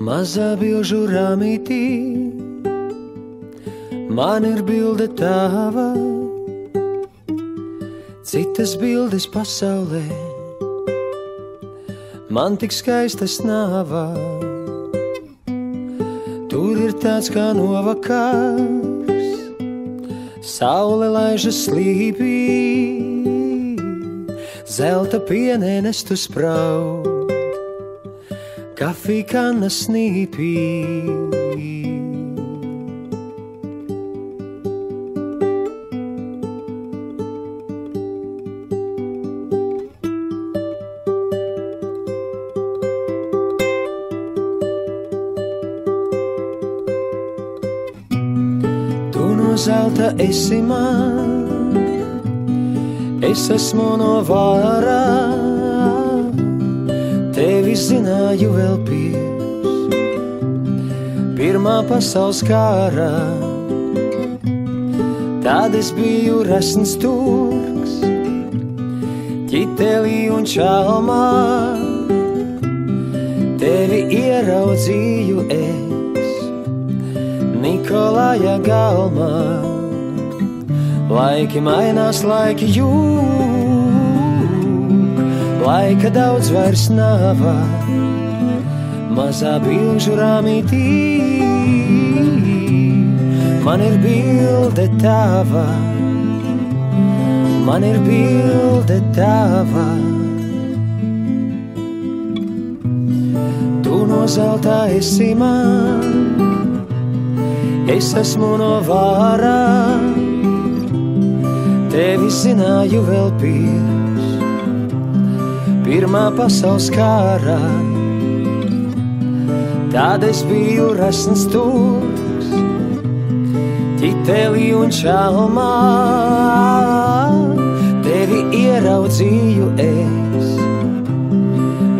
Mazā bilžu rāmītī, man ir bilde tava, citas bildes pasaulē, man tik skaistas nāva. Tur ir tāds kā novakars, saule laižas slīpī, zelta pienēnestu spraud, kafija kanna snīpī. Tu no zelta esi man, es esmu no vārā. Tevi zināju vēl pirmā pasaules kārā. Tad es biju resns turks, ķitelī un čalmā. Tevi ieraudzīju es Nikolaja galmā. Laiki mainās, laiki jūg, laika daudz vairs nav, mazā bilžu rāmītī, man ir bilde tava, man ir bilde tava. Tu no zelta esi man, es esmu no vārā. Tevi zināju vēl pirmā pasaules kārā. Tad es biju resns turks, ķitelī un čalmā. Tevi ieraudzīju es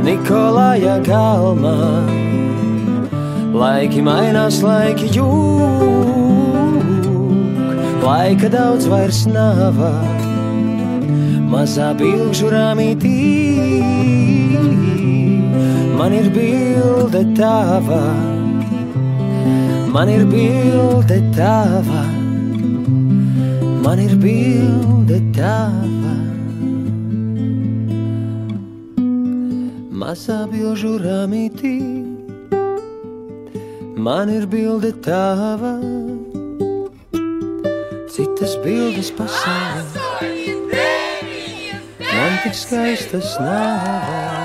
Nikolaja galmā. Laiki mainās, laiki jūg, laika daudz vairs nav, mazā bilžu rāmītī, man ir bilde tava, man ir bilde tava, man ir bilde tava. Mazā bilžu rāmītī, man ir bilde tava, citas bildes pasaulē, man tik skaistas nav.